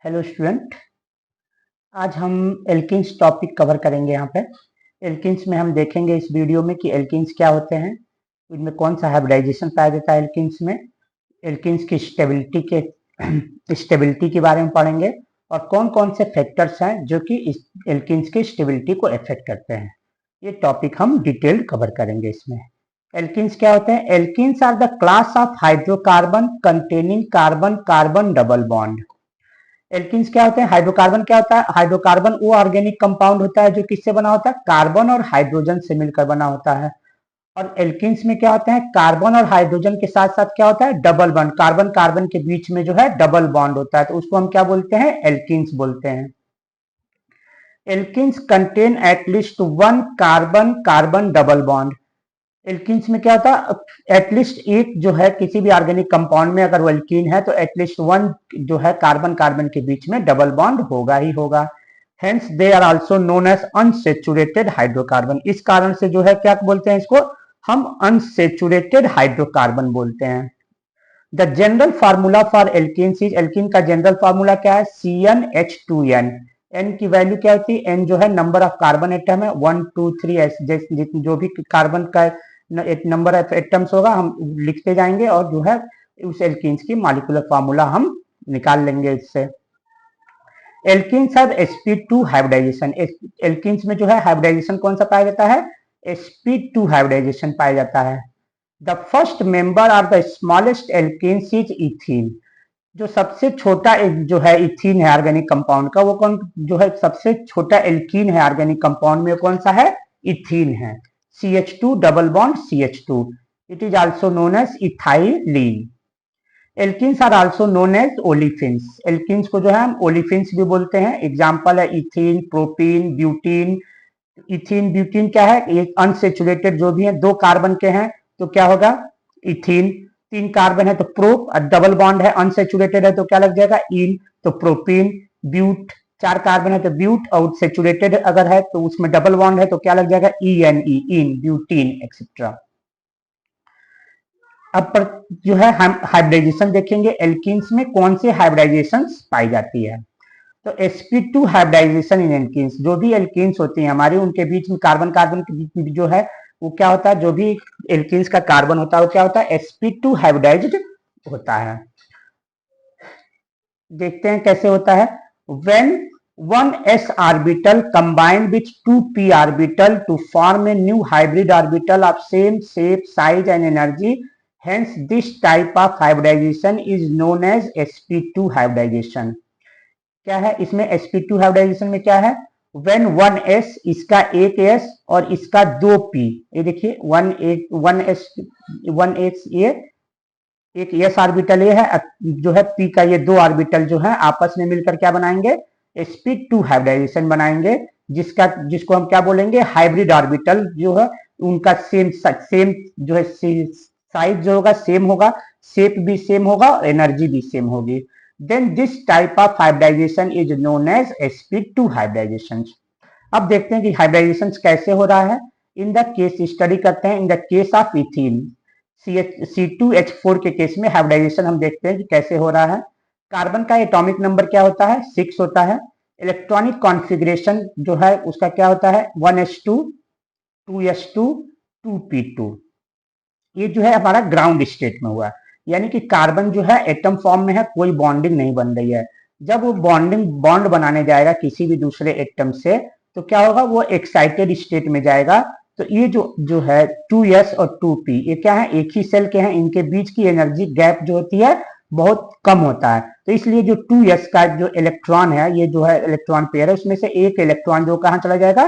Hello student. आज हम alkenes topic cover करेंगे। यहाँ पे एल्किन्स में हम देखेंगे इस वीडियो में कि एल्किन्स क्या होते हैं, इनमें कौन सा हाइब्रिडाइजेशन पाया जाता है एल्किन्स में, एल्किन्स की स्टेबिलिटी के बारे में पढ़ेंगे और कौन कौन से फैक्टर्स हैं जो कि इस एल्किन्स की स्टेबिलिटी को अफेक्ट करते हैं। ये टॉपिक हम डिटेल्ड कवर करेंगे। इसमें एल्किन्स क्या होते हैं? Alkenes are the class of hydrocarbon containing carbon carbon double bond. Alkenes क्या होते हैं? हाइड्रोकार्बन क्या होता है? हाइड्रोकार्बन वो ऑर्गेनिक कंपाउंड होता है जो किससे बना होता है? कार्बन और हाइड्रोजन से मिलकर बना होता है। और एल्किन्स में क्या होते हैं? कार्बन और हाइड्रोजन के साथ साथ क्या होता है? डबल बॉन्ड, कार्बन कार्बन के बीच में जो है डबल बॉन्ड होता है, तो उसको हम क्या बोलते हैं? एल्किन्स बोलते हैं। Alkenes contain at least one carbon carbon double bond. Alkenes में क्या होता है? एटलीस्ट एक जो है किसी भी ऑर्गेनिक कंपाउंड में अगर वो एल्कीन है तो एटलीस्ट वन जो है कार्बन कार्बन के बीच में डबल बॉन्ड होगा ही होगा। Hence they are also known as unsaturated hydrocarbon. इस कारण से जो है क्या बोलते हैं इसको? हम अनसेचुरेटेड हाइड्रोकार्बन बोलते हैं। The general formula for alkenes is, alkene का जनरल फार्मूला क्या है? CnH2n। एन की वैल्यू क्या होती है? एन जो है नंबर ऑफ कार्बन एटम है, 1 2 3 जो भी कार्बन का एक नंबर ऑफ एटम्स होगा हम लिखते जाएंगे और जो है उस एल्किन्स की मॉलिक्यूलर फार्मूला हम निकाल लेंगे इससे। Alkenes have sp2 hybridisation. Alkenes में जो है हाइब्रिडाइजेशन कौन सा पाया जाता है? sp2 हाइब्रिडाइजेशन पाया जाता है। The first member of the smallest alkenes is ethene. जो सबसे छोटा जो है इथीन है ऑर्गेनिक कंपाउंड का, वो कौन जो है सबसे छोटा एल्कीन है ऑर्गेनिक कंपाउंड में, कौन सा है? इथीन है। CH2 double bond CH2। It is also known as ethylene. Alkenes are also known as olefins. Alkenes को जो है हम ओलिफिन्स भी बोलते हैं। एग्जाम्पल है ethene, propene, butene. Ethene butene क्या है? ये अनसेचुरेटेड जो भी है, दो कार्बन के हैं तो क्या होगा? इथीन। तीन कार्बन है तो प्रो, डबल बॉन्ड है अनसेचुरेटेड है तो क्या लग जाएगा? इन, तो प्रोपीन। ब्यूट, चार कार्बन है तो ब्यूट, और सेचुरेटेड अगर है तो उसमें डबल बॉन्ड है तो क्या लग जाएगा? ENE, इन, ब्यूटीन एक्सेट्रा। अब पर जो है हम हाइब्रिडाइजेशन देखेंगे, एल्किन्स में कौन से हाइब्रिडाइजेशन पाई जाती है। तो sp2 हाइब्रिडाइजेशन इन एल्किन्स, जो भी एल्किन्स होती हैं हमारी उनके बीच में कार्बन कार्बन के बीच में जो है वो क्या होता है? जो भी एल्किन्स का कार्बन होता है वो क्या होता है? sp2 हाइब्रिडाइज्ड होता है। देखते हैं कैसे होता है। When one s orbital combined with two p orbital to form a new hybrid orbital of same shape, size and energy, hence this type of hybridization is known as sp2 hybridization। क्या है इसमें? sp2 hybridisation में क्या है? when 1s, इसका एक s और इसका दो p, ये देखिए 1s ये एक s ऑर्बिटल ये है, जो है p का ये दो ऑर्बिटल जो है आपस में मिलकर क्या बनाएंगे? sp2 हाइब्रिडाइजेशन बनाएंगे, जिसको हम क्या बोलेंगे? हाइब्रिड ऑर्बिटल जो है उनका सेम जो है साइज जो होगा सेम होगा, शेप भी सेम होगा और एनर्जी भी सेम होगी। Then this type of hybridisation is known as sp2 hybridisation. अब देखते हैं कि हाइब्रिडाइजेशन कैसे हो रहा है। इन द केस स्टडी करते हैं। In the case of ethene C2H4 के केस में हाइब्रिडाइजेशन हम देखते हैं कि कैसे हो रहा है। कार्बन का एटॉमिक नंबर क्या होता है? 6 होता है। इलेक्ट्रॉनिक कॉन्फ़िगरेशन जो है उसका क्या होता है? 1s2 2s2 2p2। ये जो है हमारा ग्राउंड स्टेट में हुआ, यानी कि कार्बन जो है एटम फॉर्म में है, कोई बॉन्डिंग नहीं बन रही है। जब वो बॉन्ड बनाने जाएगा किसी भी दूसरे एटम से तो क्या होगा? वो एक्साइटेड स्टेट में जाएगा। तो ये जो है 2s और 2p ये क्या है? एक ही सेल के हैं, इनके बीच की एनर्जी गैप जो होती है बहुत कम होता है। तो इसलिए जो 2s का जो इलेक्ट्रॉन है, ये जो है इलेक्ट्रॉन पेयर है, उसमें से एक इलेक्ट्रॉन जो कहाँ चला जाएगा?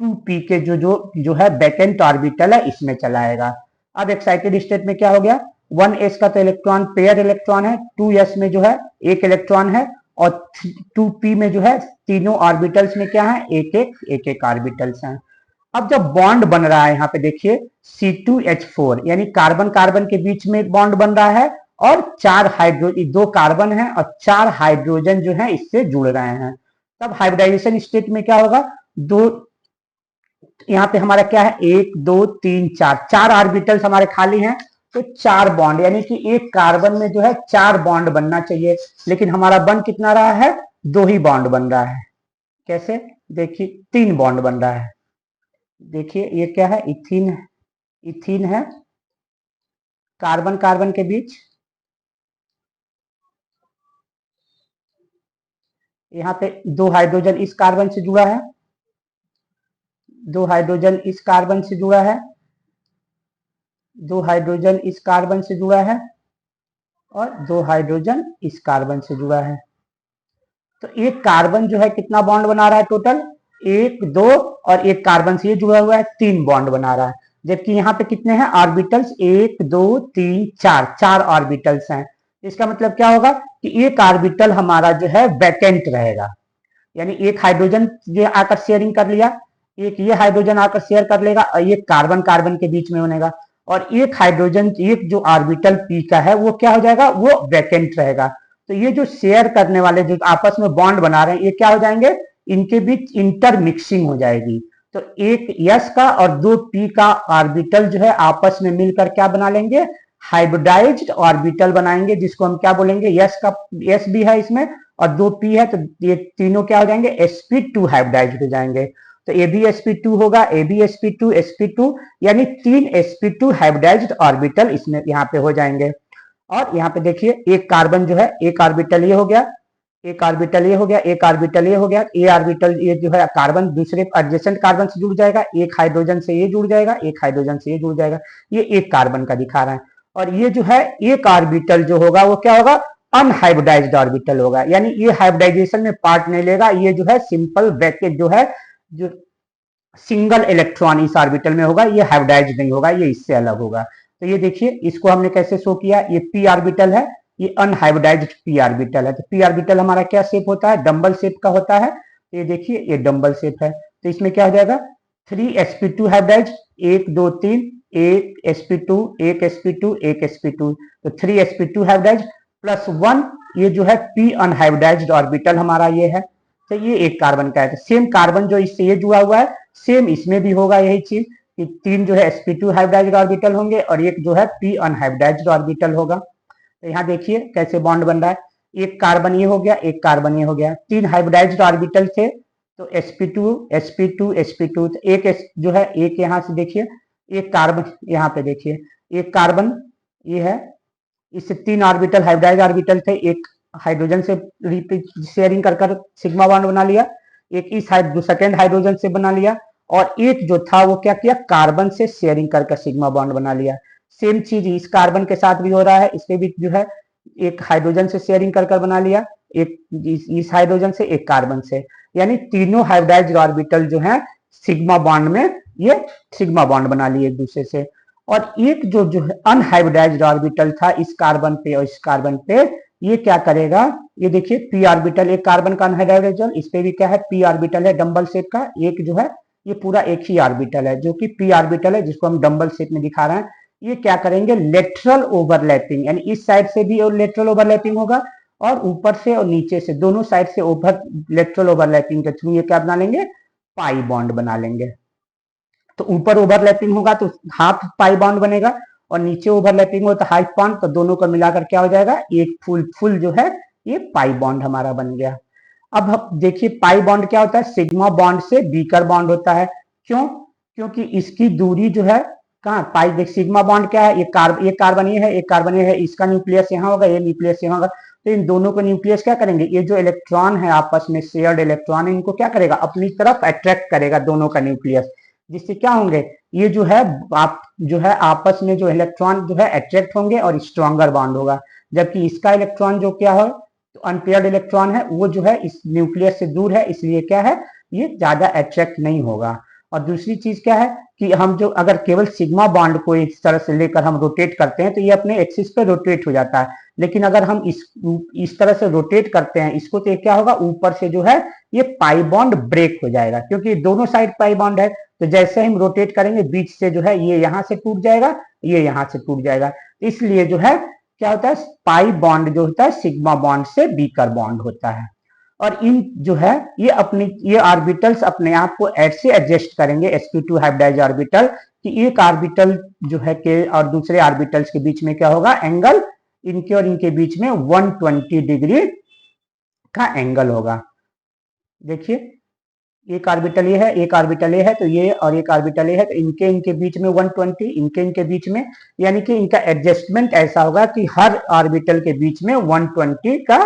2p के जो है वैकेंट ऑर्बिटल है इसमें चला जाएगा। अब एक्साइटेड स्टेट में क्या हो गया? 1s का तो इलेक्ट्रॉन पेयर इलेक्ट्रॉन है, 2s में जो है एक इलेक्ट्रॉन है और 2p में जो है तीनों ऑर्बिटल्स में क्या है? एक एक ऑर्बिटल्स हैं। अब जब बॉन्ड बन रहा है यहाँ पे देखिए C2H4, यानी कार्बन कार्बन के बीच में बॉन्ड बन रहा है और दो कार्बन है और 4 हाइड्रोजन जो है इससे जुड़ रहे हैं। तब हाइब्रिडाइजेशन स्टेट में क्या होगा? दो यहाँ पे हमारा क्या है? 1 2 3 4 ऑर्बिटल्स हमारे खाली हैं, तो 4 बॉन्ड, यानी कि एक कार्बन में जो है 4 बॉन्ड बनना चाहिए, लेकिन हमारा बन कितना रहा है? दो ही बॉन्ड बन रहा है। कैसे? देखिए 3 बॉन्ड बन रहा है। देखिए ये क्या है? इथीन, इथीन है कार्बन कार्बन के बीच, यहाँ पे 2 हाइड्रोजन इस कार्बन से जुड़ा है, 2 हाइड्रोजन इस कार्बन से जुड़ा है, 2 हाइड्रोजन इस कार्बन से जुड़ा है और 2 हाइड्रोजन इस कार्बन से जुड़ा है। तो एक कार्बन जो है कितना बॉन्ड बना रहा है टोटल? 1 2 और एक कार्बन से ये जुड़ा हुआ है 3 बॉन्ड बना रहा है। जबकि यहाँ पे कितने हैं ऑर्बिटल्स? 1 2 3 4, 4 ऑर्बिटल्स हैं। इसका मतलब क्या होगा कि एक ऑर्बिटल हमारा जो है वैकेंट रहेगा, यानी एक हाइड्रोजन ये आकर शेयरिंग कर लिया, एक ये हाइड्रोजन आकर शेयर कर लेगा और ये कार्बन कार्बन के बीच में बनेगा, और एक हाइड्रोजन एक जो ऑर्बिटल पी का है वो क्या हो जाएगा? वो वैकेंट रहेगा। तो ये जो शेयर करने वाले जो आपस में बॉन्ड बना रहे हैं ये क्या हो जाएंगे? इनके बीच इंटरमिक्सिंग हो जाएगी। तो एक यस का और 2 पी का ऑर्बिटल जो है आपस में मिलकर क्या बना लेंगे? हाइब्रिडाइज्ड ऑर्बिटल बनाएंगे, जिसको हम क्या बोलेंगे? यस का यस भी है इसमें और 2 पी है, तो ये तीनों क्या हो जाएंगे? sp2 हाइब्रिडाइज्ड हो जाएंगे। तो ए बी sp2 होगा, ए बी sp2 sp2, यानी 3 sp2 हाइब्रिडाइज्ड ऑर्बिटल इसमें यहाँ पे हो जाएंगे। और यहाँ पे देखिए एक कार्बन जो है एक ऑर्बिटल ये हो गया, एक ऑर्बिटल ये हो गया, एक ऑर्बिटल ये हो गया, ये ऑर्बिटल ये जो है कार्बन दूसरे एडजेसेंट कार्बन से जुड़ जाएगा, एक हाइड्रोजन से ये जुड़ जाएगा, एक हाइड्रोजन से ये जुड़ जाएगा। ये एक कार्बन का दिखा रहा है। और ये जो है एक ऑर्बिटल जो होगा वो क्या होगा? अनहाइब्रिडाइज्ड ऑर्बिटल होगा, यानी ये हाइब्रिडाइजेशन में पार्ट नहीं लेगा। ये जो है सिंपल ब्रैकेट जो है, जो सिंगल इलेक्ट्रॉन इस ऑर्बिटल में होगा, ये हाइब्रिडाइज्ड नहीं होगा, ये इससे अलग होगा। तो ये देखिए इसको हमने कैसे शो किया, ये पी ऑर्बिटल है, ये अनहाइब्रिडाइज्ड पी ऑर्बिटल है। तो पी ऑर्बिटल हमारा क्या शेप होता है? डंबल शेप का होता है। तो ये देखिए ये डंबल शेप है। तो इसमें क्या हो जाएगा? 3 sp2 हाइब्रिडाइज्ड, 1 2 3, एक sp2 एक sp2 एक sp2, तो 3 sp2 हाइब्रिडाइज्ड प्लस 1 ये जो है p अनहाइब्रिडाइज्ड ऑर्बिटल हमारा ये है। तो ये एक कार्बन का है। तो सेम कार्बन जो इससे ये जुड़ा हुआ है सेम इसमें भी होगा यही चीज कि 3 जो है sp2 हाइब्रिडाइज्ड ऑर्बिटल होंगे और एक जो है p अनहाइब्रिडाइज्ड ऑर्बिटल होगा। तो यहाँ देखिए कैसे बॉन्ड बन रहा है, एक कार्बन ये हो गया, एक कार्बन ये हो गया, 3 हाइब्रिडाइज्ड ऑर्बिटल थे, तो sp2 sp2 sp2, तो एक जो है एक यहाँ से देखिए एक कार्बन यहाँ पे देखिए एक कार्बन ये है, इससे 3 ऑर्बिटल हाइब्रिडाइज्ड ऑर्बिटल थे, एक हाइड्रोजन से शेयरिंग कर कर सिग्मा बॉन्ड बना लिया, एक इस सेकेंड हाइड्रोजन से बना लिया, और एक जो था वो क्या किया? कार्बन से शेयरिंग कर कर सिग्मा बॉन्ड बना लिया। सेम चीज इस कार्बन के साथ भी हो रहा है, इसके भी जो है एक हाइड्रोजन से शेयरिंग कर कर बना लिया, एक इस हाइड्रोजन से एक कार्बन से, यानी तीनों हाइब्रिडाइज्ड ऑर्बिटल जो है सिग्मा बॉन्ड में ये सिग्मा बॉन्ड बना लिए एक दूसरे से। और एक जो है अनहाइब्रिडाइज्ड ऑर्बिटल था इस कार्बन पे और इस कार्बन पे, ये क्या करेगा? ये देखिए पी ऑर्बिटल, एक कार्बन का अनहाइब्रिडाइज्ड, इस पे भी क्या है? पी ऑर्बिटल है डंबल शेप का, एक जो है ये पूरा एक ही ऑर्बिटल है जो कि पी ऑर्बिटल है, जिसको हम डंबल शेप में दिखा रहे हैं। ये क्या करेंगे? लेटरल ओवरलैपिंग, यानी इस साइड से भी और लेटरल ओवरलैपिंग होगा और ऊपर से और नीचे से दोनों साइड से ओवर लेटरल ओवरलैपिंग के थ्रू ये क्या बना लेंगे? पाई बॉन्ड बना लेंगे। तो ऊपर ओवरलैपिंग होगा तो हाफ पाई बॉन्ड बनेगा और नीचे ओवरलैपिंग हो तो हाफ बॉन्ड, तो दोनों को मिलाकर क्या हो जाएगा? एक फुल जो है ये पाई बॉन्ड हमारा बन गया। अब देखिए पाई बॉन्ड क्या होता है? सिग्मा बॉन्ड से बीकर बॉन्ड होता है। क्यों? क्योंकि इसकी दूरी जो है कहाँ पाई, देख सिग्मा बॉन्ड क्या है? एक कार्बन ये है, एक कार्बन ये है, इसका न्यूक्लियस यहाँ होगा, ये न्यूक्लियस यहाँ होगा, तो इन दोनों को न्यूक्लियस क्या करेंगे? ये जो इलेक्ट्रॉन है आपस में शेयर्ड इलेक्ट्रॉन है, इनको क्या करेगा? अपनी तरफ अट्रैक्ट करेगा दोनों का न्यूक्लियस, जिससे क्या होंगे? ये जो है आप जो है आपस में जो इलेक्ट्रॉन जो है अट्रैक्ट होंगे और स्ट्रॉन्गर बॉन्ड होगा। जबकि इसका इलेक्ट्रॉन जो क्या है तो अनपेयर्ड इलेक्ट्रॉन है, वो जो है इस न्यूक्लियस से दूर है, इसलिए क्या है? ये ज्यादा अट्रैक्ट नहीं होगा। और दूसरी चीज क्या है कि हम जो अगर केवल सिग्मा बॉन्ड को इस तरह से लेकर हम रोटेट करते हैं तो ये अपने एक्सिस पे रोटेट हो जाता है, लेकिन अगर हम इस तरह से रोटेट करते हैं इसको तो क्या होगा? ऊपर से जो है ये पाई बॉन्ड ब्रेक हो जाएगा, क्योंकि दोनों साइड पाई बॉन्ड है। तो जैसे हम रोटेट करेंगे बीच से जो है ये यहाँ से टूट जाएगा, ये यहाँ से टूट जाएगा, इसलिए जो है क्या होता है? पाई बॉन्ड जो होता है सिग्मा बॉन्ड से बीकर बॉन्ड होता है। और इन जो है ये ऑर्बिटल्स अपने आप को ऐसे एडजस्ट करेंगे sp2 हाइब्रिडाइज्ड ऑर्बिटल कि एक ऑर्बिटल जो है के और दूसरे ऑर्बिटल्स के बीच में क्या होगा? एंगल इनके और इनके बीच में 120 डिग्री का एंगल होगा। देखिए एक ऑर्बिटल ये है, एक ऑर्बिटल ये है, तो ये और एक ऑर्बिटल ये है, तो इनके इनके बीच में 120, इनके इनके बीच में, यानी कि इनका एडजस्टमेंट ऐसा होगा कि हर ऑर्बिटल के बीच में 120 का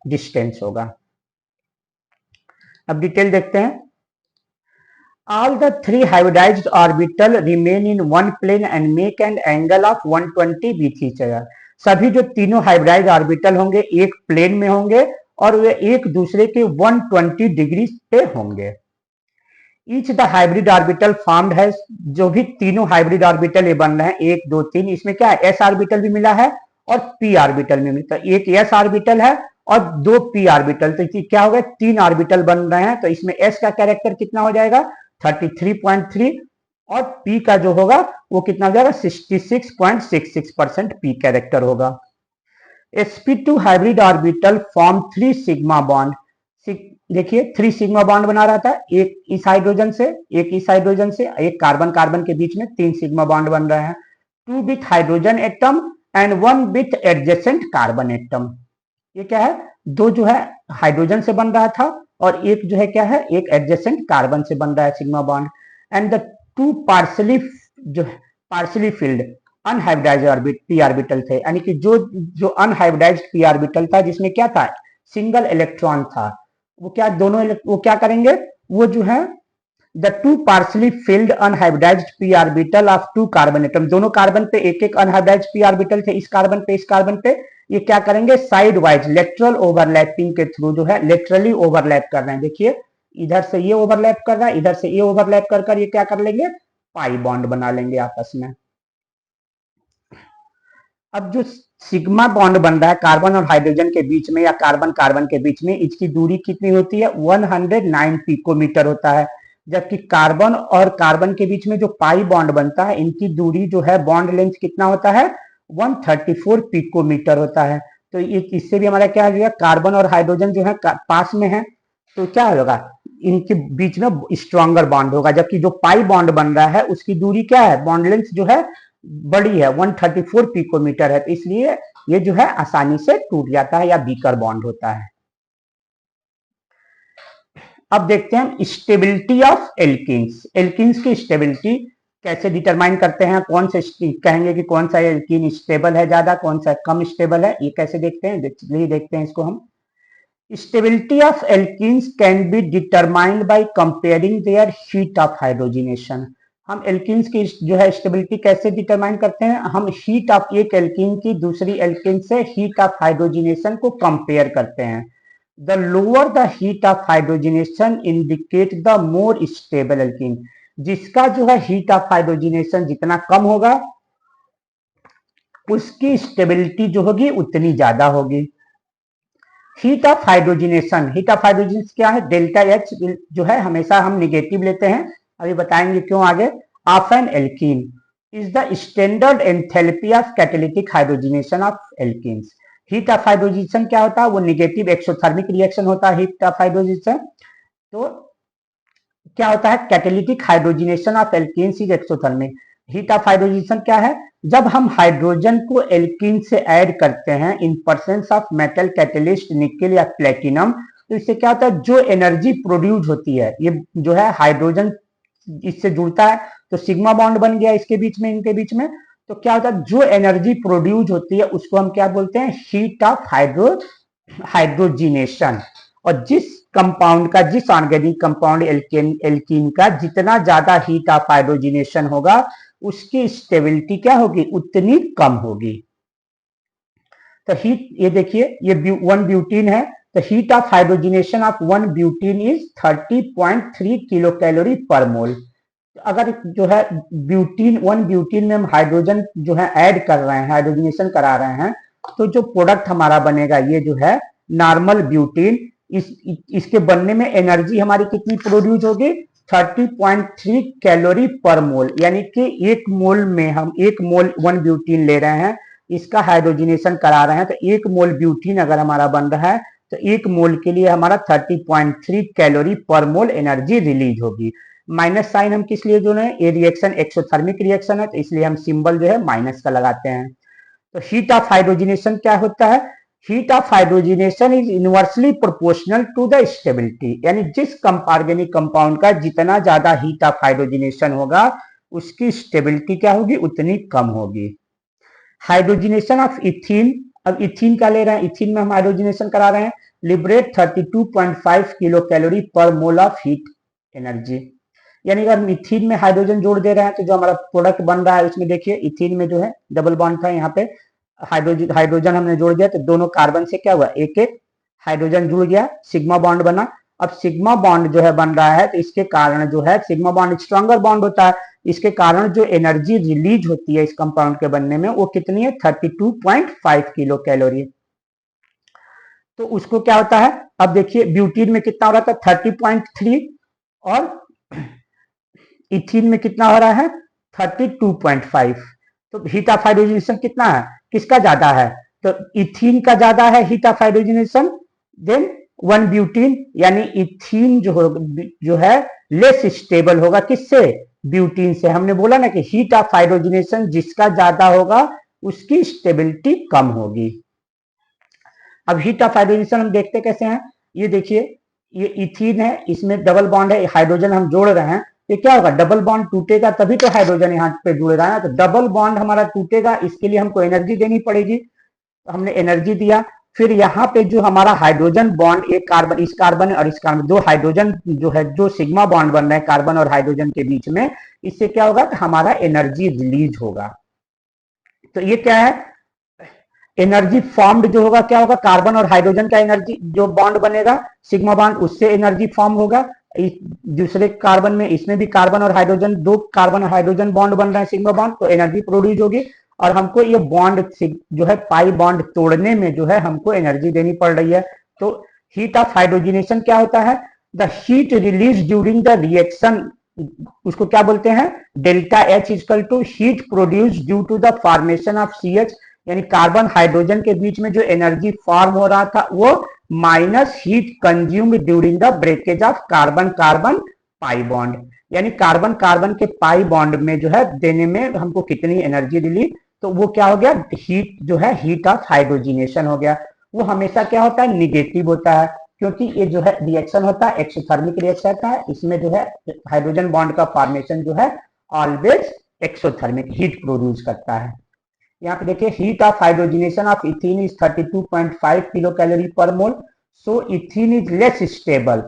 डिस्टेंस होगा। अब डिटेल देखते हैं। All the three hybridized orbital remain in one plane and make an angle of 120 with each other. सभी जो तीनों हाइब्रिडाइज ऑर्बिटल होंगे एक प्लेन में होंगे और वे एक दूसरे के 120 डिग्री पे होंगे। Each the hybrid orbital formed है, जो भी तीनों हाइब्रिड ऑर्बिटल ये बन रहे हैं 1 2 3, इसमें क्या है एस ऑर्बिटल भी मिला है और पी ऑर्बिटल में मिला। तो एक एस ऑर्बिटल है और 2 पी ऑर्बिटल, तो क्या हो गया 3 ऑर्बिटल बन रहे हैं। तो इसमें एस का कैरेक्टर कितना हो जाएगा 33.3 और पी का जो होगा वो कितना हो जाएगा 66.66% पी कैरेक्टर होगा। sp2 hybrid orbital form 3 sigma bond. देखिए 3 सिग्मा बॉन्ड बना रहा था, एक इस हाइड्रोजन से, एक इस हाइड्रोजन से, एक कार्बन कार्बन के बीच में 3 सिग्मा बॉन्ड बन रहे हैं। 2 with hydrogen atom and 1 with adjacent carbon atom. ये क्या है, 2 जो है हाइड्रोजन से बन रहा था और एक जो है क्या है एक एडजेसेंट कार्बन से बन रहा है sigma bond. And the 2 partially field unhybridised P orbital थे, यानी कि जो अनहाइब्रिडाइज्ड पी ऑर्बिटल था जिसमें क्या था सिंगल इलेक्ट्रॉन था, वो क्या दोनों वो क्या करेंगे, वो जो है the 2 partially field unhybridised P orbital of 2 carbon atom, दोनों कार्बन पे एक एक अनहाइब्रिडाइज्ड पी ऑर्बिटल थे, इस कार्बन पे इस कार्बन पे, ये क्या करेंगे साइड वाइज लेटरल ओवरलैपिंग के थ्रू जो है लेटरली ओवरलैप कर रहे हैं। देखिए इधर से ये ओवरलैप कर रहा है, इधर से ये ओवरलैप कर ये क्या कर लेंगे पाई बॉन्ड बना लेंगे आपस में। अब जो सिग्मा बॉन्ड बन रहा है कार्बन और हाइड्रोजन के बीच में या कार्बन कार्बन के बीच में, इसकी दूरी कितनी होती है 109 पिकोमीटर होता है, जबकि कार्बन और कार्बन के बीच में जो पाई बॉन्ड बनता है इनकी दूरी जो है बॉन्ड लेंथ कितना होता है 134 पिकोमीटर होता है। तो इससे भी हमारा क्या हो गया कार्बन और हाइड्रोजन जो है पास में है, तो क्या होगा इनके बीच में स्ट्रॉन्गर बॉन्ड होगा, जबकि जो पाई बॉन्ड बन रहा है उसकी दूरी क्या है बॉन्ड लेंथ जो है बड़ी है 134 पिकोमीटर है, तो इसलिए ये जो है आसानी से टूट जाता है या वीकर बॉन्ड होता है। अब देखते हैं स्टेबिलिटी ऑफ एल्कीन्स। एल्कीन्स की स्टेबिलिटी कैसे डिटरमाइन करते हैं, कौन से कहेंगे कि कौन सा एल्कीन स्टेबल है ज्यादा, कौन सा कम स्टेबल है, ये कैसे देखते हैं, देखते हैं इसको हम। Stability of alkenes can be determined by comparing their heat of hydrogenation. हम एल्कीन्स की जो है स्टेबिलिटी कैसे डिटरमाइन करते हैं, हम हीट ऑफ एक एल्कीन की दूसरी एल्कीन से हीट ऑफ हाइड्रोजिनेशन को कंपेयर करते हैं। The lower the heat of hydrogenation indicate the more stable alkene. जिसका जो है हीट ऑफ हाइड्रोजिनेशन जितना कम होगा उसकी स्टेबिलिटी जो होगी उतनी ज्यादा होगी। Heat of hydrogenation, heat of hydrogenation क्या है डेल्टा एच जो है हमेशा हम निगेटिव लेते हैं, अभी बताएंगे क्यों आगे। Of N alkene is the standard enthalpy of catalytic hydrogenation of alkenes. Heat of hydrogenation क्या होता है वो निगेटिव एक्सोथर्मिक रिएक्शन होता है हीट ऑफ हाइड्रोजिनेशन। तो क्या होता है catalytic hydrogenation of alkenes is exothermic. Heat of hydrogenation क्या है, जब हम हाइड्रोजन को एल्कीन से ऐड करते हैं in presence of metal catalyst nickel या प्लेटिनम, तो इससे क्या होता है जो एनर्जी प्रोड्यूस होती है, ये जो है हाइड्रोजन इससे जुड़ता है तो सिग्मा बॉन्ड बन गया इसके बीच में इनके बीच में, तो क्या होता है जो एनर्जी प्रोड्यूस होती है उसको हम क्या बोलते हैं हीट ऑफ हाइड्रोजिनेशन। और जिस कंपाउंड का जिस ऑर्गेनिक कंपाउंड एल्कीन का जितना ज्यादा हीट ऑफ हाइड्रोजिनेशन होगा उसकी स्टेबिलिटी क्या होगी उतनी कम होगी। तो हीट ये देखिए ये 1 ब्यूटीन है, तो heat of hydrogenation of 1 butene is 30.3 kilo calorie per मोल। अगर जो है ब्यूटीन 1 ब्यूटीन में हम हाइड्रोजन जो है ऐड कर रहे हैं हाइड्रोजिनेशन करा रहे हैं, तो जो प्रोडक्ट हमारा बनेगा ये जो है नॉर्मल ब्यूटीन, इसके बनने में एनर्जी हमारी कितनी प्रोड्यूस होगी 30.3 कैलोरी पर मोल, यानी कि एक मोल में हम 1 मोल 1 ब्यूटीन ले रहे हैं इसका हाइड्रोजिनेशन करा रहे हैं, तो 1 मोल ब्यूटीन अगर हमारा बन रहा है तो 1 मोल के लिए हमारा 30.3 कैलोरी पर मोल एनर्जी रिलीज होगी। माइनस साइन हम किस लिए जो है ये रिएक्शन एक्सोथर्मिक रिएक्शन है तो इसलिए हम सिंबल जो है माइनस का लगाते हैं। तो हीट ऑफ हाइड्रोजिनेशन क्या होता है, heat of hydrogenation is inversely proportional to the stability, यानी जिस ऑर्गेनिक कंपाउंड का जितना ज्यादा हीट ऑफ हाइड्रोजनेशन होगा उसकी स्टेबिलिटी क्या होगी, उतनी कम होगी। हाइड्रोजनेशन ऑफ इथीन, अब इथीन का ले रहे हैं, इथीन में हम हाइड्रोजनेशन करा रहे हैं, liberate 32.5 kilo calorie per mole of heat energy. यानी अगर हम इथीन में हाइड्रोजन जोड़ दे रहे हैं तो जो हमारा प्रोडक्ट बन रहा है उसमें देखिए इथीन में जो है डबल बॉन्ड था, यहाँ पे हाइड्रोजन हमने जोड़ दिया तो दोनों कार्बन से क्या हुआ, एक एक हाइड्रोजन जुड़ गया, सिग्मा बॉन्ड बना। अब सिग्मा बॉन्ड जो है बन रहा है तो इसके कारण जो है सिग्मा बॉन्ड स्ट्रॉन्गर बॉन्ड होता है, इसके कारण जो एनर्जी रिलीज होती है इस कंपाउंड के बनने में वो कितनी है, 32.5 किलो कैलोरी। तो उसको क्या होता है, अब देखिए ब्यूटीन में कितना हो रहा था 30.3 और इथीन में कितना हो रहा है 32.5। तो हीट ऑफ हाइड्रोजनेशन कितना है, किसका ज्यादा है, तो इथीन का ज्यादा है heat of hydrogenation then one butene, यानी इथीन जो है लेस स्टेबल होगा किससे, ब्यूटीन से। हमने बोला ना कि हीट ऑफ हाइड्रोजनेशन जिसका ज्यादा होगा उसकी स्टेबिलिटी कम होगी। अब हीट ऑफ हाइड्रोजनेशन हम देखते कैसे हैं, ये देखिए ये इथीन है, इसमें डबल बॉन्ड है, हाइड्रोजन हम जोड़ रहे हैं, ये क्या होगा डबल बॉन्ड टूटेगा तभी तो हाइड्रोजन यहाँ पे जुड़ रहा है, तो डबल बॉन्ड हमारा टूटेगा, इसके लिए हमको एनर्जी देनी पड़ेगी, तो हमने एनर्जी दिया। फिर यहाँ पे जो हमारा हाइड्रोजन बॉन्ड एक कार्बन, इस कार्बन और इस कार्बन, दो हाइड्रोजन जो है जो सिग्मा बॉन्ड बन रहे हैं कार्बन और हाइड्रोजन के बीच में, इससे क्या होगा कि हमारा एनर्जी रिलीज होगा। तो ये क्या है, एनर्जी फॉर्म्ड जो होगा क्या होगा, कार्बन और हाइड्रोजन का एनर्जी जो बॉन्ड बनेगा सिग्मा बॉन्ड उससे एनर्जी फॉर्म होगा। इस दूसरे कार्बन में, इसमें भी कार्बन और हाइड्रोजन, दो कार्बन और हाइड्रोजन बॉन्ड बन रहे हैं सिग्मा बॉन्ड, तो एनर्जी प्रोड्यूस होगी और हमको ये बॉन्ड जो है पाई बॉन्ड तोड़ने में जो है हमको एनर्जी देनी पड़ रही है। तो हीट ऑफ हाइड्रोजनेशन क्या होता है, the heat release during the reaction, उसको क्या बोलते हैं, delta H equal to heat produce due to the formation of C H, यानी कार्बन हाइड्रोजन के बीच में जो एनर्जी फॉर्म हो रहा था वो minus heat consumed during the breakage of carbon carbon pi bond, यानी कार्बन कार्बन के पाई बॉन्ड में जो है देने में हमको कितनी एनर्जी रिलीज, तो वो क्या हो गया, हीट जो है हीट ऑफ हाइड्रोजनेशन हो गया। वो हमेशा क्या होता है, निगेटिव होता है, क्योंकि ये जो है रिएक्शन होता है एक्सोथर्मिक रिएक्शन होता है, इसमें जो है हाइड्रोजन बॉन्ड का फॉर्मेशन जो है ऑलवेज एक्सोथर्मिक हीट प्रोड्यूस करता है। यहाँ पे देखिए heat of hydrogenation of ethene is 32.5 kilo calorie per mole, so ethene is less stable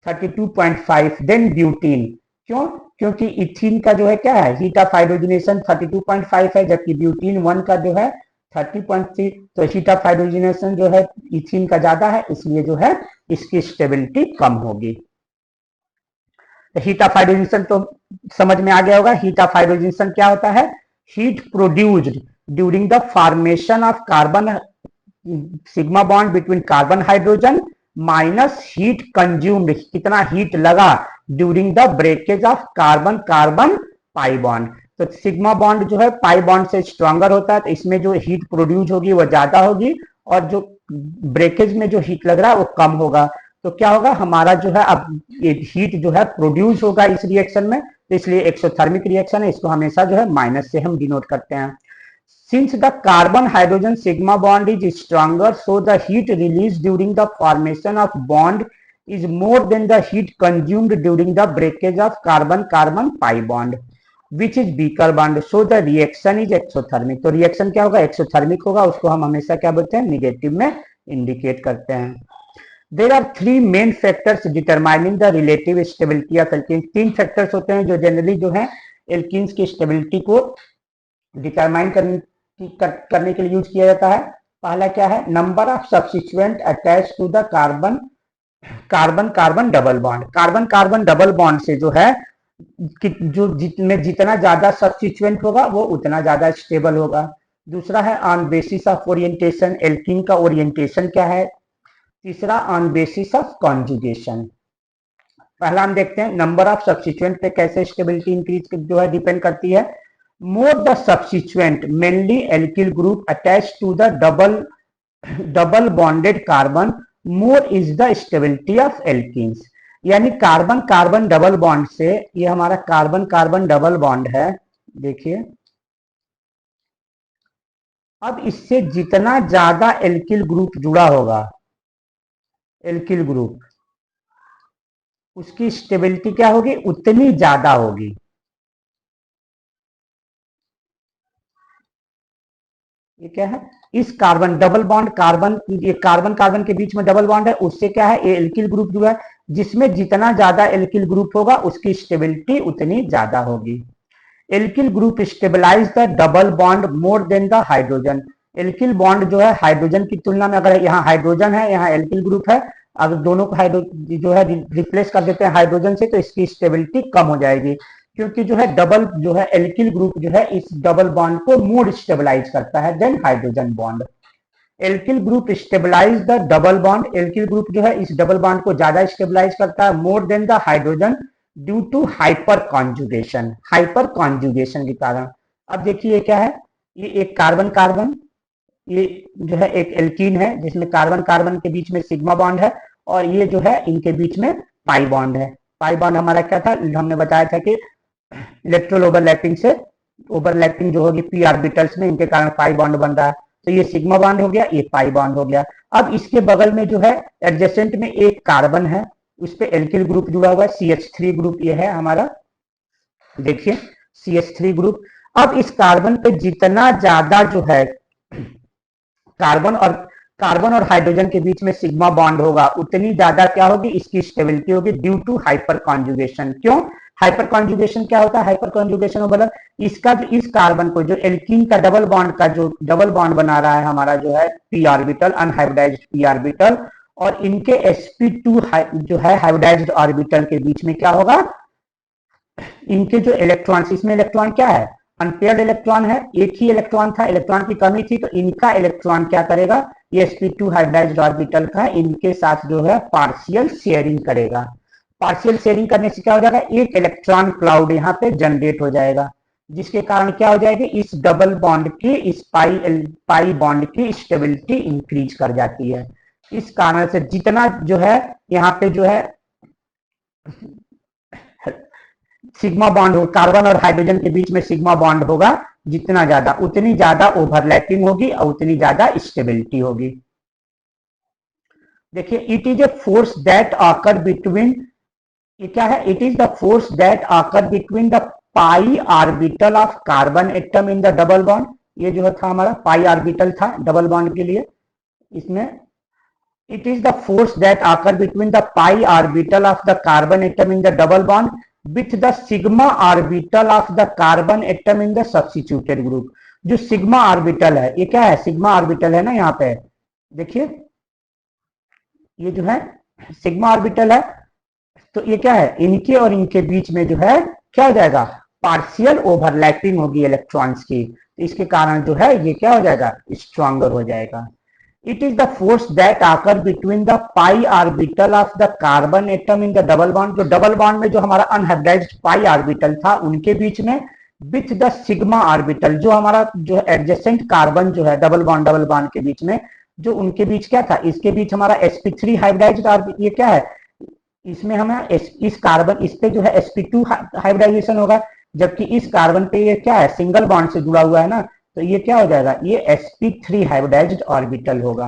32.5 than butene. क्यों, क्योंकि इथीन का जो है क्या है, हीट ऑफ हाइड्रोजनेशन 32.5 है, जबकि ब्यूटीन 1 का जो है 30.3, तो हीट ऑफ हाइड्रोजनेशन जो है इथीन का ज्यादा है, इसलिए जो है इसकी स्टेबिलिटी कम होगी। तो हीट ऑफ हाइड्रोजनेशन तो समझ में आ गया होगा, हीट ऑफ हाइड्रोजनेशन क्या होता है, heat produced during the formation of carbon sigma bond between carbon hydrogen minus heat consumed, कितना हीट लगा during the breakage of carbon carbon pi bond. तो सिग्मा बॉन्ड जो है पाई बॉन्ड से stronger होता है, तो इसमें जो हीट प्रोड्यूस होगी वो ज्यादा होगी और जो ब्रेकेज में जो हीट लग रहा है वो कम होगा। तो क्या होगा, हमारा जो है अब ये हीट जो है प्रोड्यूस होगा इस रिएक्शन में, तो इसलिए एक्सोथर्मिक रिएक्शन है, इसको हमेशा जो है माइनस से हम डिनोट करते हैं। Since the carbon hydrogen sigma bond is stronger, so the heat released during the formation of bond is more than the heat consumed during the breakage of carbon carbon pi bond, which is weaker bond. So the reaction is exothermic. तो reaction क्या होगा, exothermic होगा, उसको हम हमेशा क्या बोलते हैं, negative में indicate करते हैं। There are three main factors determining the relative stability of alkenes. तीन factors होते हैं जो generally जो है alkenes की stability को determine करने के लिए यूज किया जाता है। पहला क्या है, number of substituent attach to the carbon carbon carbon double bond, carbon carbon double bond से जो है जो जितना ज्यादा सब्स्टिट्यूएंट होगा वो उतना ज्यादा स्टेबल होगा। दूसरा है on basis of orientation, alkene का ओरिएंटेशन क्या है। तीसरा ऑन बेसिस ऑफ कॉन्जुगेशन। पहला हम देखते हैं नंबर ऑफ सब्स्टिट्यूएंट पे कैसे स्टेबिलिटी इंक्रीज जो है डिपेंड करती है। More the substituent, mainly alkyl group attached to the double bonded carbon, more is the stability of alkenes. यानी कार्बन कार्बन डबल बॉन्ड से, ये हमारा कार्बन कार्बन डबल बॉन्ड है, देखिए अब इससे जितना ज्यादा एल्किल ग्रुप जुड़ा होगा, एल्किल ग्रुप, उसकी स्टेबिलिटी क्या होगी, उतनी ज्यादा होगी। ये क्या है, इस कार्बन डबल बॉन्ड, कार्बन, ये कार्बन कार्बन के बीच में डबल बॉन्ड है, उससे क्या है, ये एल्किल ग्रुप जो है, जिसमें जितना ज्यादा एल्किल ग्रुप होगा उसकी स्टेबिलिटी उतनी ज्यादा होगी। Alkyl group stabilise the double bond more than the hydrogen. Alkyl bond जो है हाइड्रोजन की तुलना में, अगर यहाँ हाइड्रोजन है, यहाँ एल्किल ग्रुप है, अगर दोनों को हाइड्रो जो है रिप्लेस कर देते हैं हाइड्रोजन से, तो इसकी स्टेबिलिटी कम हो जाएगी, क्योंकि जो है डबल जो है एल्किल ग्रुप जो है इस डबल बॉन्ड को मोर स्टेबलाइज करता है than hydrogen bond. Alkyl group stabilise the double bond, alkyl group जो है इस डबल बॉन्ड को ज्यादा स्टेबलाइज करता है more than the hydrogen due to hyperconjugation, hyperconjugation के कारण। अब देखिए क्या है, ये एक कार्बन कार्बन, ये जो है एक एल्कीन है जिसमें कार्बन कार्बन के बीच में सिग्मा बॉन्ड है, और ये जो है इनके बीच में पाई बॉन्ड है। पाई बॉन्ड हमारा क्या था, हमने बताया था कि इलेक्ट्रॉन ओवरलैपिंग से, ओवरलैपिंग जो होगी पी ऑर्बिटल्स में, इनके कारण पाई बॉन्ड बन रहा है। तो ये सिग्मा बॉन्ड हो गया, ये पाई बॉन्ड हो गया। अब इसके बगल में जो है एडजेसेंट में एक कार्बन है, उस पे एल्किल ग्रुप जुड़ा हुआ है, CH3 ग्रुप ये है हमारा, देखिए CH3 ग्रुप। अब इस कार्बन पे जितना ज्यादा जो है कार्बन और कार्बन और हाइड्रोजन के बीच में सिग्मा बॉन्ड होगा, उतनी ज्यादा क्या होगी, इसकी स्टेबिलिटी होगी ड्यू टू हाइपर कॉन्जुगेशन। क्यों, हाइपर कॉन्जुगेशन क्या होता है, हाइपर कॉन्जुगेशन मतलब इसका जो, इस कार्बन को जो एल्कीन का डबल बॉन्ड का जो डबल बॉन्ड बना रहा है हमारा जो है P orbital, unhybridised P orbital, और इनके sp2 जो है हाइब्रिडाइज्ड ऑर्बिटल के बीच में क्या होगा, इनके जो इलेक्ट्रॉन, इसमें इलेक्ट्रॉन क्या है, अनपेयर्ड इलेक्ट्रॉन है, एक ही इलेक्ट्रॉन था, इलेक्ट्रॉन की कमी थी, तो इनका इलेक्ट्रॉन क्या करेगा, ये sp2 हाइब्रिडाइज्ड ऑर्बिटल का इनके साथ जो है पार्शियल शेयरिंग करेगा। पार्शियल शेयरिंग करने से क्या हो जाएगा, एक इलेक्ट्रॉन क्लाउड यहाँ पे जनरेट हो जाएगा, जिसके कारण क्या हो जाएगी, इस डबल बॉन्ड की, इस पाई बॉन्ड की स्टेबिलिटी इंक्रीज कर जाती है। इस कारण से जितना जो है यहाँ पे जो है सिग्मा बॉन्ड हो, कार्बन और हाइड्रोजन के बीच में सिग्मा बॉन्ड होगा, जितना ज्यादा उतनी ज्यादा ओवरलैपिंग होगी और उतनी ज्यादा स्टेबिलिटी होगी। देखिए, it is a force that occur between, ये क्या है, it is the force that occur between the pi orbital of carbon atom in the double bond. ये जो था हमारा पाई ऑर्बिटल था डबल बॉन्ड के लिए, इसमें it is the force that occur between the pi orbital of the carbon atom in the double bond with the sigma orbital of the carbon atom in the substituted group। जो sigma orbital है, ये क्या है, sigma orbital है ना, यहाँ पे देखिए ये जो है सिग्मा ऑर्बिटल है, तो ये क्या है, इनके और इनके बीच में जो है क्या हो जाएगा, पार्शियल ओवरलैपिंग होगी इलेक्ट्रॉन्स की, तो इसके कारण जो है ये क्या हो जाएगा, स्ट्रॉन्गर हो जाएगा। It is the force that occur between the pi orbital of the carbon atom in the double bond, जो डबल बॉन्ड में जो हमारा अनहाइब्रिडाइज्ड पाई ऑर्बिटल था उनके बीच में, विथ द सिग्मा ऑर्बिटल, जो हमारा जो एडजेसेंट कार्बन जो है डबल बॉन्ड के बीच में, जो उनके बीच क्या था, इसके बीच हमारा sp3 हाइब्रिडाइज्ड, और ये क्या है, इसमें हमें इस कार्बन, इस पे जो है sp2 हाइब्रिडाइजेशन होगा, जबकि इस कार्बन पे ये क्या है, सिंगल बॉन्ड से जुड़ा हुआ है ना, तो ये क्या हो जाएगा, ये sp3 हाइब्रिडाइज्ड ऑर्बिटल होगा।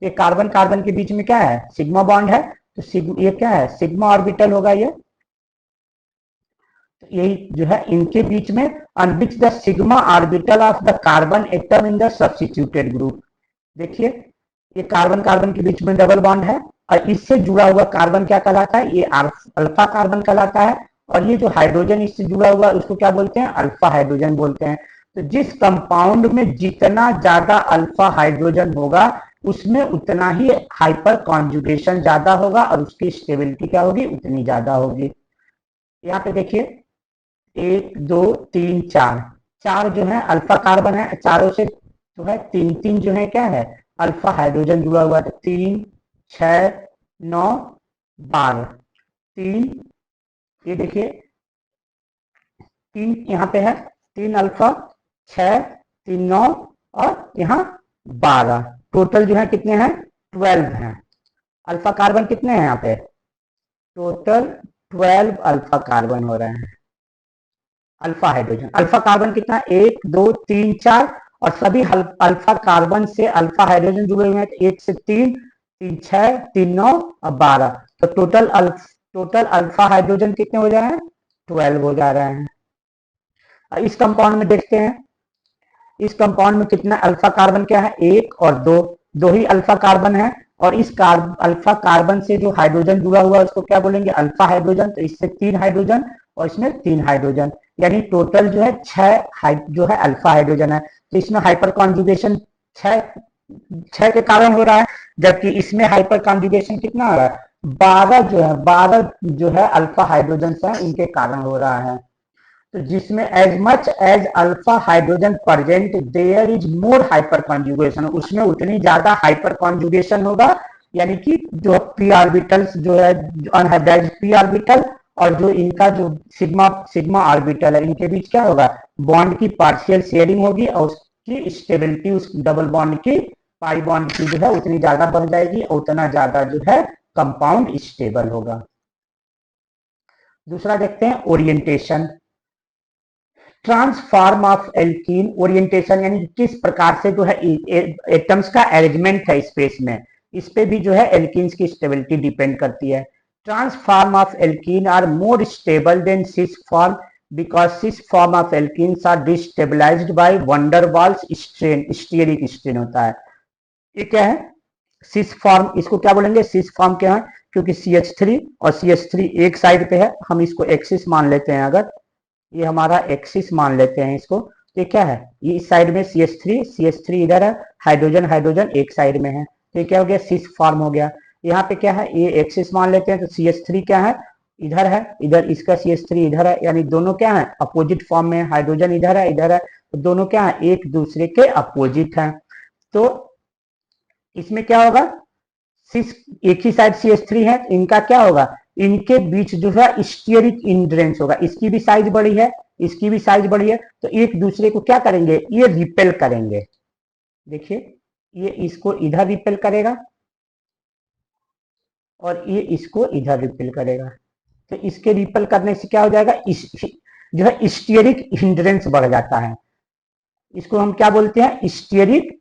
ये कार्बन कार्बन के बीच में क्या है, सिग्मा बॉन्ड है, तो ये क्या है, सिग्मा ऑर्बिटल होगा ये, तो यही जो है इनके बीच में, and which the sigma orbital of the carbon atom in the substituted group. देखिए, ये कार्बन कार्बन के बीच में डबल बॉन्ड है, और इससे जुड़ा हुआ कार्बन क्या कहलाता है, ये अल्फा कार्बन कहलाता है, और ये जो हाइड्रोजन इससे जुड़ा हुआ है उसको क्या बोलते हैं, अल्फा हाइड्रोजन बोलते हैं। तो जिस कंपाउंड में जितना ज्यादा अल्फा हाइड्रोजन होगा, उसमें उतना ही हाइपर कॉन्जुगेशन ज्यादा होगा, और उसकी स्टेबिलिटी क्या होगी, उतनी ज्यादा होगी। यहाँ पे देखिए 1 2 3 4, चार जो है अल्फा कार्बन है, चारों से जो है तीन तीन जो है क्या है, अल्फा हाइड्रोजन जुड़ा हुआ है, 3 6 9 12, 3, ये देखिए 3 यहाँ पे है, 3 अल्फा, 6 3 9, और यहाँ 12, टोटल जो है कितने हैं, 12 हैं। अल्फा कार्बन कितने हैं यहाँ पे, टोटल 12 अल्फा कार्बन हो रहे हैं, अल्फा हाइड्रोजन। अल्फा कार्बन कितना है, 1 2 3 4, और सभी अल्फा कार्बन से अल्फा हाइड्रोजन जुड़े हुए हैं, तो 1 से 3, 3 6, 3 9 और 12, तो टोटल अल्फा हाइड्रोजन कितने हो जा रहे हैं? 12 हो जा रहे हैं। इस कंपाउंड में देखते हैं, इस कंपाउंड में कितना अल्फा कार्बन क्या है? 1 और 2, दो ही अल्फा कार्बन है। और इस अल्फा कार्बन से जो हाइड्रोजन जुड़ा हुआ है उसको क्या बोलेंगे? Alpha hydrogen. तो इससे 3 हाइड्रोजन और इसमें 3 हाइड्रोजन, यानी टोटल जो है 6 जो है अल्फा हाइड्रोजन है। तो इसमें हाइपर कॉन्जुगेशन 6 के कारण हो रहा है, जबकि इसमें हाइपर कॉन्जुगेशन कितना हो रहा है? 12 जो है अल्फा हाइड्रोजन है, इनके कारण हो रहा है। तो जिसमें as much as alpha hydrogen present there is more hyperconjugation, उसमें उतनी ज्यादा हाइपर कॉन्जुगेशन होगा, यानी कि जो पी ऑर्बिटल्स जो है अनहाइब्रिडाइज्ड पी ऑर्बिटल और जो इनका जो सिग्मा सिग्मा ऑर्बिटल है, इनके बीच क्या होगा? बॉन्ड की पार्शियल शेयरिंग होगी और उसकी स्टेबिलिटी उस डबल बॉन्ड की पाई बॉन्ड की जो है उतनी ज्यादा बढ़ जाएगी और उतना ज्यादा जो है कंपाउंड स्टेबल होगा। दूसरा देखते हैं orientation. Transform of alkene orientation, यानी किस प्रकार से जो है एटम्स का अरेंजमेंट है स्पेस में, इस पे भी जो है एल्कीन्स की स्टेबिलिटी डिपेंड करती है। Trans form of alkene are more stable than cis form because cis form of alkenes are destabilized by van der Waals strain, steric strain होता है। ये क्या है? सिस फॉर्म, इसको क्या बोलेंगे? सिस फॉर्म क्या है? क्योंकि CH3 और CH3 एक साइड पे है, हम इसको एक्सिस मान लेते हैं, अगर ये हमारा एक्सिस मान लेते हैं इसको, ये क्या है? ये इस साइड में CH3 इधर है, हाइड्रोजन हाइड्रोजन एक साइड में है, तो ये क्या हो गया? सिस फॉर्म हो गया। यहाँ पे क्या है? ये एक्सिस मान लेते हैं, तो CH3 क्या है? इधर है, इधर इसका CH3 इधर है, यानी दोनों क्या है? अपोजिट फॉर्म में, हाइड्रोजन इधर है इधर है, तो दोनों क्या है? एक दूसरे के अपोजिट है। तो इसमें क्या होगा? सिस एक ही साइड CH3 है, इनका क्या होगा? इनके बीच जो है स्टीयरिक इंड्रेंस होगा, इसकी भी साइज बड़ी है, इसकी भी साइज बड़ी है, तो एक दूसरे को क्या करेंगे? ये रिपेल करेंगे। देखिए, ये इसको इधर रिपेल करेगा और ये इसको इधर रिपेल करेगा, तो इसके रिपेल करने से क्या हो जाएगा? जो है स्टीयरिक हिंड्रेंस बढ़ जाता है, इसको हम क्या बोलते हैं? स्टीयरिक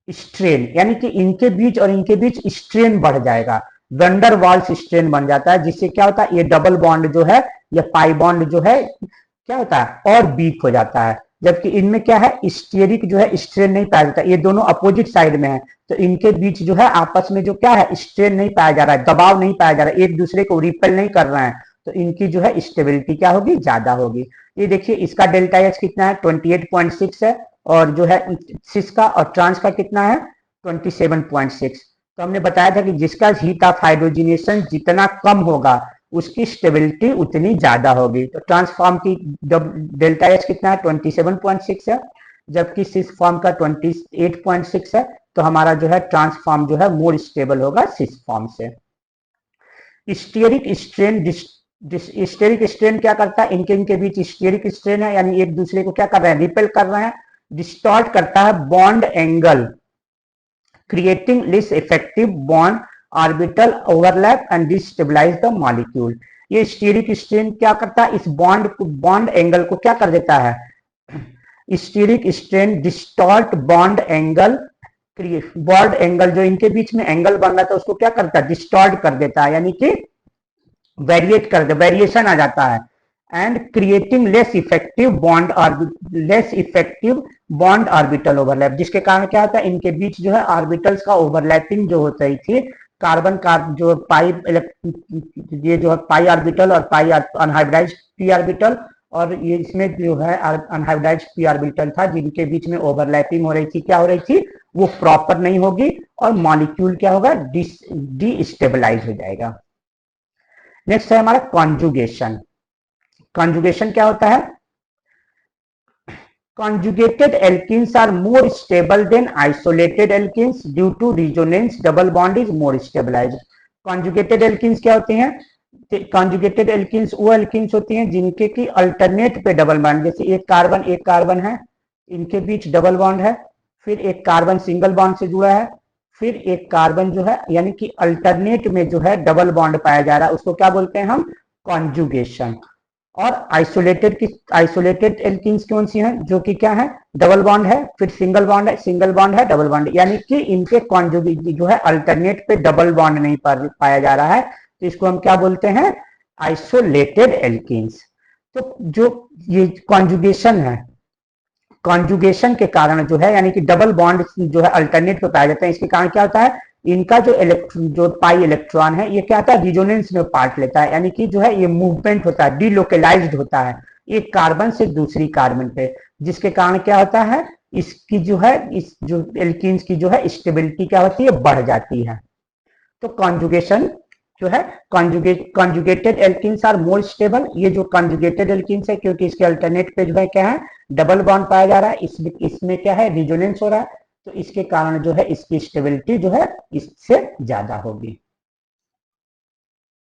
स्ट्रेन, यानी कि इनके बीच और इनके बीच स्ट्रेन बढ़ जाएगा, वंडर वाल्स स्ट्रेन बन जाता है, जिससे क्या होता है? ये डबल बॉन्ड जो है, ये पाई बॉन्ड जो है क्या होता है? और वीक हो जाता है। जबकि इनमें क्या है? स्टीयरिक जो है स्ट्रेन नहीं पाया जाता, ये दोनों अपोजिट साइड में है, तो इनके बीच जो है आपस में जो क्या है? स्ट्रेन नहीं पाया जा रहा है, दबाव नहीं पाया जा रहा है, एक दूसरे को रिपेल नहीं कर रहे हैं, तो इनकी जो है स्टेबिलिटी क्या होगी? ज्यादा होगी। ये देखिए, इसका डेल्टा एच कितना है? 28.6 है, और जो है सिस का और ट्रांस का कितना है? 27.6। तो हमने बताया था कि जिसका हीट ऑफ हाइड्रोजिनेशन जितना कम होगा उसकी स्टेबिलिटी उतनी ज्यादा होगी। तो ट्रांसफॉर्म की डेल्टा एच कितना है? 27.6 है, जबकि सिस फॉर्म का 28.6 है, तो हमारा जो है ट्रांसफॉर्म जो है मोर स्टेबल होगा सिस फॉर्म से। स्टीयरिक स्ट्रेन, स्टीयरिक स्ट्रेन क्या करता है? इनके इनके बीच स्टीयरिक स्ट्रेन है, यानी एक दूसरे को क्या कर रहे हैं? रिपेल कर रहे हैं, डिस्टॉर्ट करता है bond angle, creating less effective bond orbital overlap and destabilise the molecule. ये स्टीयरिक स्ट्रेन क्या करता है? इस बॉन्ड एंगल को क्या कर देता है? Stearic strain distort bond angle, bond angle जो इनके बीच में एंगल बन रहा था उसको क्या करता है? डिस्टॉर्ट कर देता है, यानी कि वेरिएट कर दे, वेरिएशन आ जाता है, and creating less effective bond orbital overlap, जिसके कारण क्या होता है? इनके बीच जो है ऑर्बिटल्स का ओवरलैपिंग जो होता ही थी, कार्बन का जो पाई, ये जो है पाई ऑर्बिटल और पाई अनहाइब्रिडाइज्ड पी ऑर्बिटल, और ये इसमें जो है अनहाइब्रिडाइज्ड पी ऑर्बिटल था, जिनके बीच में ओवरलैपिंग हो रही थी, क्या हो रही थी? वो प्रॉपर नहीं होगी और मॉलिक्यूल क्या होगा? डिस्टेबलाइज हो जाएगा। नेक्स्ट है हमारा कॉन्जुगेशन। कॉन्जुगेशन क्या होता है? Conjugated alkenes are more stable than isolated alkenes due to resonance double bond is more stabilized. Conjugated alkenes क्या होते हैं? Conjugated alkenes वो alkenes होती हैं जिनके की अल्टरनेट पे डबल बॉन्ड, जैसे एक कार्बन है, इनके बीच डबल बॉन्ड है, फिर एक कार्बन सिंगल बॉन्ड से जुड़ा है, फिर एक कार्बन जो है, यानी कि अल्टरनेट में जो है डबल बॉन्ड पाया जा रहा है, उसको क्या बोलते हैं हम? कॉन्जुगेशन। और आइसोलेटेड एल्कीन्स कौन सी हैं, जो कि क्या है, डबल बॉन्ड है, फिर सिंगल बॉन्ड है, सिंगल बॉन्ड है, डबल बॉन्ड, यानी कि इनके कॉन्जुगेट जो है अल्टरनेट पे डबल बॉन्ड नहीं पाया जा रहा है, तो इसको हम क्या बोलते हैं, आइसोलेटेड एल्कीन्स। तो जो ये कॉन्जुगेशन है, कॉन्जुगेशन के कारण जो है, यानी कि डबल बॉन्ड जो है अल्टरनेट पे पाया जाता है, इसके कारण क्या होता है, इनका जो पाई इलेक्ट्रॉन है, ये क्या होता है, रिजोनेंस में पार्ट लेता है, यानी कि जो है ये मूवमेंट होता है, डिलोकेलाइज्ड होता है एक कार्बन से दूसरी कार्बन पे, जिसके कारण क्या होता है, इसकी जो है, इस जो एल्कीन्स की जो है स्टेबिलिटी क्या होती है, बढ़ जाती है। तो कॉन्जुगेशन जो है, conjugated alkenes are more stable, ये जो कॉन्जुगेटेड एल्कीन्स है, क्योंकि इसके अल्टरनेट पे जो है क्या है, डबल बॉन्ड पाया जा रहा है, इसमें क्या है, रिजोनेंस हो रहा है, तो इसके कारण जो है इसकी स्टेबिलिटी जो है इससे ज्यादा होगी।